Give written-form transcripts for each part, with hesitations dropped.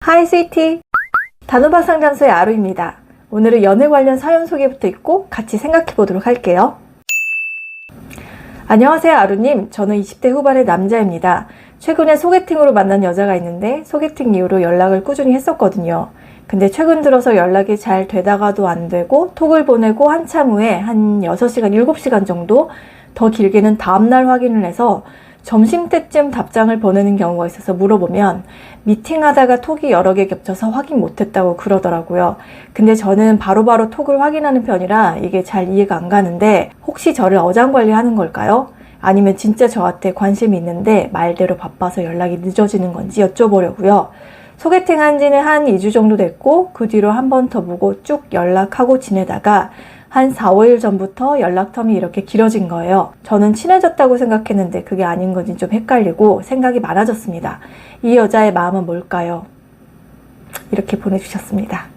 하이 스위티! 단호박 상담소의 아루입니다. 오늘은 연애 관련 사연 소개부터 있고 같이 생각해 보도록 할게요. 안녕하세요 아루님. 저는 20대 후반의 남자입니다. 최근에 소개팅으로 만난 여자가 있는데 소개팅 이후로 연락을 꾸준히 했었거든요. 근데 최근 들어서 연락이 잘 되다가도 안 되고 톡을 보내고 한참 후에 한 6시간, 7시간 정도 더 길게는 다음날 확인을 해서 점심때쯤 답장을 보내는 경우가 있어서 물어보면 미팅하다가 톡이 여러 개 겹쳐서 확인 못했다고 그러더라고요. 근데 저는 바로바로 톡을 확인하는 편이라 이게 잘 이해가 안 가는데 혹시 저를 어장관리하는 걸까요? 아니면 진짜 저한테 관심이 있는데 말대로 바빠서 연락이 늦어지는 건지 여쭤보려고요. 소개팅 한 지는 한 2주 정도 됐고 그 뒤로 한 번 더 보고 쭉 연락하고 지내다가 한 4, 5일 전부터 연락텀이 이렇게 길어진 거예요. 저는 친해졌다고 생각했는데 그게 아닌 건지 좀 헷갈리고 생각이 많아졌습니다. 이 여자의 마음은 뭘까요? 이렇게 보내주셨습니다.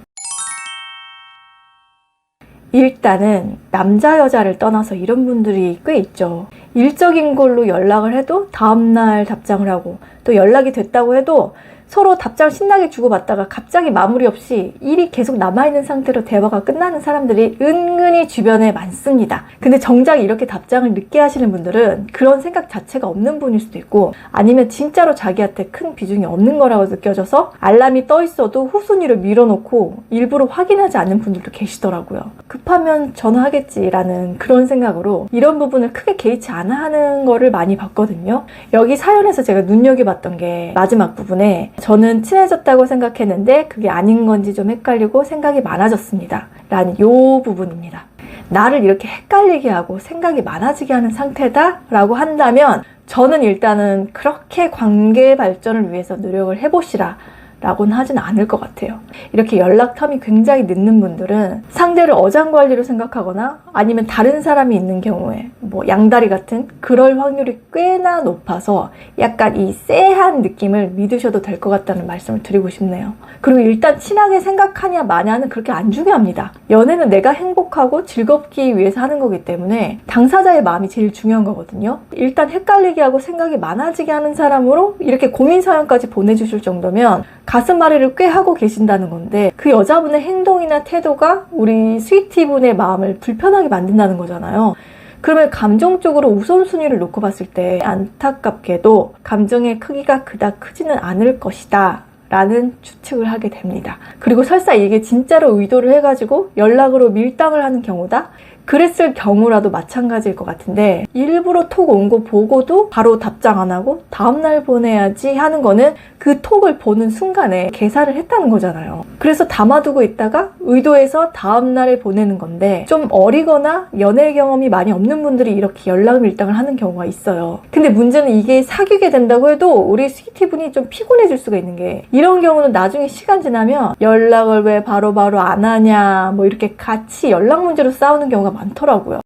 일단은 남자 여자를 떠나서 이런 분들이 꽤 있죠. 일적인 걸로 연락을 해도 다음날 답장을 하고 또 연락이 됐다고 해도 서로 답장을 신나게 주고받다가 갑자기 마무리 없이 일이 계속 남아있는 상태로 대화가 끝나는 사람들이 은근히 주변에 많습니다. 근데 정작 이렇게 답장을 늦게 하시는 분들은 그런 생각 자체가 없는 분일 수도 있고 아니면 진짜로 자기한테 큰 비중이 없는 거라고 느껴져서 알람이 떠 있어도 후순위로 밀어놓고 일부러 확인하지 않는 분들도 계시더라고요. 급하면 전화하겠지라는 그런 생각으로 이런 부분을 크게 개의치 않아 하는 거를 많이 봤거든요. 여기 사연에서 제가 눈여겨봤던 게 마지막 부분에 저는 친해졌다고 생각했는데 그게 아닌 건지 좀 헷갈리고 생각이 많아졌습니다. 라는 요 부분입니다. 나를 이렇게 헷갈리게 하고 생각이 많아지게 하는 상태다 라고 한다면 저는 일단은 그렇게 관계 발전을 위해서 노력을 해보시라 라고는 하진 않을 것 같아요. 이렇게 연락텀이 굉장히 늦는 분들은 상대를 어장관리로 생각하거나 아니면 다른 사람이 있는 경우에 뭐 양다리 같은 그럴 확률이 꽤나 높아서 약간 이 쎄한 느낌을 믿으셔도 될 것 같다는 말씀을 드리고 싶네요. 그리고 일단 친하게 생각하냐 마냐는 그렇게 안 중요합니다. 연애는 내가 행복하고 즐겁기 위해서 하는 거기 때문에 당사자의 마음이 제일 중요한 거거든요. 일단 헷갈리게 하고 생각이 많아지게 하는 사람으로 이렇게 고민 사연까지 보내주실 정도면 가슴앓이를 꽤 하고 계신다는 건데 그 여자분의 행동이나 태도가 우리 스위티분의 마음을 불편하게 만든다는 거잖아요. 그러면 감정적으로 우선순위를 놓고 봤을 때 안타깝게도 감정의 크기가 그닥 크지는 않을 것이다 라는 추측을 하게 됩니다. 그리고 설사 이게 진짜로 의도를 해가지고 연락으로 밀당을 하는 경우다? 그랬을 경우라도 마찬가지일 것 같은데 일부러 톡 온 거 보고도 바로 답장 안 하고 다음날 보내야지 하는 거는 그 톡을 보는 순간에 계산을 했다는 거잖아요. 그래서 담아두고 있다가 의도해서 다음날에 보내는 건데 좀 어리거나 연애 경험이 많이 없는 분들이 이렇게 연락 밀당을 하는 경우가 있어요. 근데 문제는 이게 사귀게 된다고 해도 우리 스위티분이 좀 피곤해질 수가 있는 게 이런 경우는 나중에 시간 지나면 연락을 왜 바로바로 안 하냐 뭐 이렇게 같이 연락 문제로 싸우는 경우가 많더라고요.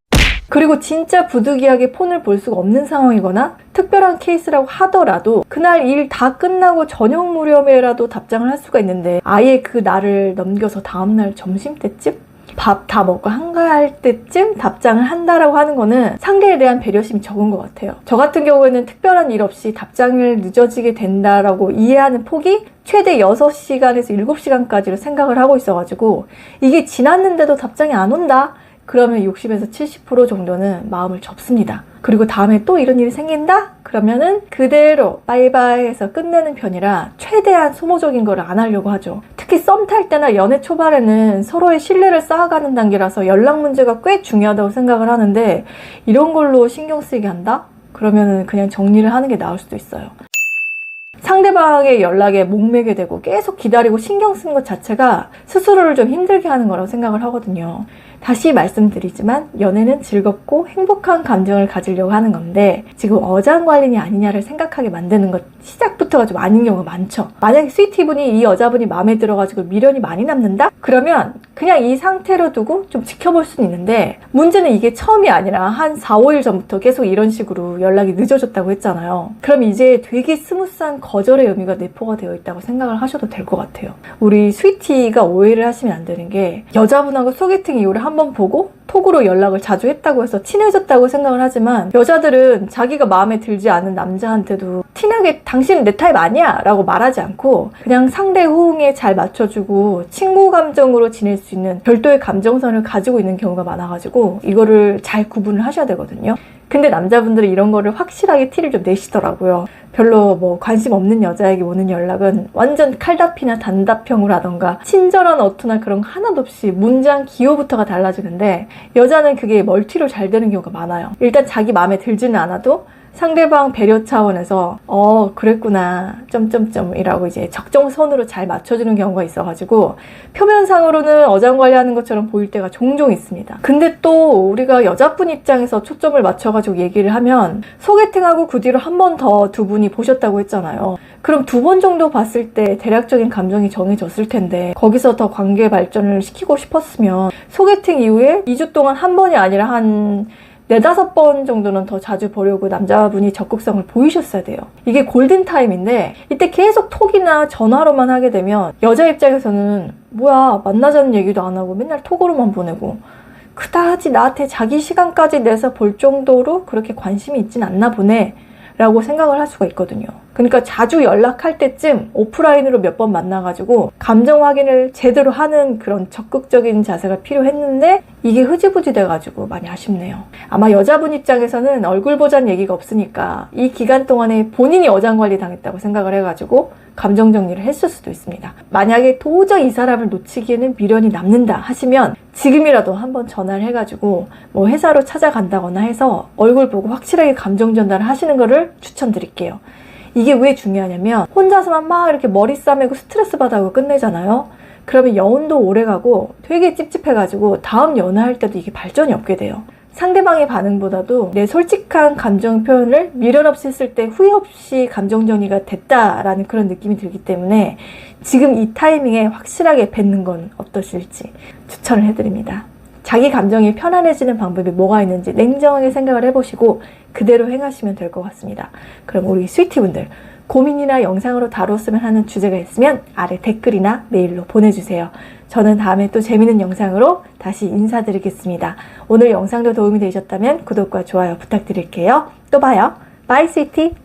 그리고 진짜 부득이하게 폰을 볼 수가 없는 상황이거나 특별한 케이스라고 하더라도 그날 일 다 끝나고 저녁 무렵에라도 답장을 할 수가 있는데 아예 그 날을 넘겨서 다음날 점심때쯤? 밥 다 먹고 한가할 때쯤 답장을 한다라고 하는 거는 상대에 대한 배려심이 적은 것 같아요. 저 같은 경우에는 특별한 일 없이 답장을 늦어지게 된다라고 이해하는 폭이 최대 6시간에서 7시간까지로 생각을 하고 있어가지고 이게 지났는데도 답장이 안 온다? 그러면 60에서 70% 정도는 마음을 접습니다. 그리고 다음에 또 이런 일이 생긴다? 그러면은 그대로 바이바이 해서 끝내는 편이라 최대한 소모적인 걸 안 하려고 하죠. 특히 썸 탈 때나 연애 초반에는 서로의 신뢰를 쌓아가는 단계라서 연락 문제가 꽤 중요하다고 생각을 하는데 이런 걸로 신경 쓰이게 한다? 그러면은 그냥 정리를 하는 게 나을 수도 있어요. 상대방의 연락에 목매게 되고 계속 기다리고 신경 쓰는 것 자체가 스스로를 좀 힘들게 하는 거라고 생각을 하거든요. 다시 말씀드리지만 연애는 즐겁고 행복한 감정을 가지려고 하는 건데 지금 어장관리냐 아니냐를 생각하게 만드는 것 시작부터가 좀 아닌 경우가 많죠. 만약에 스위티분이 이 여자분이 마음에 들어가지고 미련이 많이 남는다? 그러면 그냥 이 상태로 두고 좀 지켜볼 수는 있는데 문제는 이게 처음이 아니라 한 4, 5일 전부터 계속 이런 식으로 연락이 늦어졌다고 했잖아요. 그럼 이제 되게 스무스한 거절의 의미가 내포가 되어 있다고 생각을 하셔도 될 것 같아요. 우리 스위티가 오해를 하시면 안 되는 게 여자분하고 소개팅 이후로 한 한번 보고 톡으로 연락을 자주 했다고 해서 친해졌다고 생각을 하지만, 여자들은 자기가 마음에 들지 않은 남자한테도 티나게 당신은 내 타입 아니야 라고 말하지 않고 그냥 상대 호응에 잘 맞춰주고 친구 감정으로 지낼 수 있는 별도의 감정선을 가지고 있는 경우가 많아가지고 이거를 잘 구분을 하셔야 되거든요. 근데 남자분들은 이런 거를 확실하게 티를 좀 내시더라고요. 별로 뭐 관심 없는 여자에게 오는 연락은 완전 칼답이나 단답형으로 하던가 친절한 어투나 그런 거 하나도 없이 문장 기호부터가 달라지는데, 여자는 그게 멀티로 잘 되는 경우가 많아요. 일단 자기 마음에 들지는 않아도 상대방 배려 차원에서 그랬구나 점점점이라고 이제 적정선으로 잘 맞춰주는 경우가 있어가지고 표면상으로는 어장관리하는 것처럼 보일 때가 종종 있습니다. 근데 또 우리가 여자분 입장에서 초점을 맞춰가지고 얘기를 하면, 소개팅하고 그 뒤로 한 번 더 두 분이 보셨다고 했잖아요. 그럼 2번 정도 봤을 때 대략적인 감정이 정해졌을 텐데, 거기서 더 관계 발전을 시키고 싶었으면 소개팅 이후에 2주 동안 한 번이 아니라 한 4-5번 정도는 더 자주 보려고 남자분이 적극성을 보이셨어야 돼요. 이게 골든타임인데, 이때 계속 톡이나 전화로만 하게 되면 여자 입장에서는 뭐야, 만나자는 얘기도 안 하고 맨날 톡으로만 보내고 그다지 나한테 자기 시간까지 내서 볼 정도로 그렇게 관심이 있진 않나 보네 라고 생각을 할 수가 있거든요. 그러니까 자주 연락할 때쯤 오프라인으로 몇 번 만나가지고 감정 확인을 제대로 하는 그런 적극적인 자세가 필요했는데, 이게 흐지부지 돼가지고 많이 아쉽네요. 아마 여자분 입장에서는 얼굴 보자는 얘기가 없으니까 이 기간 동안에 본인이 어장관리 당했다고 생각을 해가지고 감정 정리를 했을 수도 있습니다. 만약에 도저히 이 사람을 놓치기에는 미련이 남는다 하시면 지금이라도 한번 전화를 해가지고 뭐 회사로 찾아간다거나 해서 얼굴 보고 확실하게 감정 전달을 하시는 거를 추천드릴게요. 이게 왜 중요하냐면, 혼자서만 막 이렇게 머리 싸매고 스트레스 받아고 끝내잖아요. 그러면 여운도 오래가고 되게 찝찝해가지고 다음 연애할 때도 이게 발전이 없게 돼요. 상대방의 반응보다도 내 솔직한 감정 표현을 미련 없이 했을 때 후회 없이 감정 정리가 됐다라는 그런 느낌이 들기 때문에 지금 이 타이밍에 확실하게 뱉는 건 어떠실지 추천을 해드립니다. 자기 감정이 편안해지는 방법이 뭐가 있는지 냉정하게 생각을 해보시고 그대로 행하시면 될 것 같습니다. 그럼 우리 스위티분들, 고민이나 영상으로 다뤘으면 하는 주제가 있으면 아래 댓글이나 메일로 보내주세요. 저는 다음에 또 재밌는 영상으로 다시 인사드리겠습니다. 오늘 영상도 도움이 되셨다면 구독과 좋아요 부탁드릴게요. 또 봐요. 바이 스위티.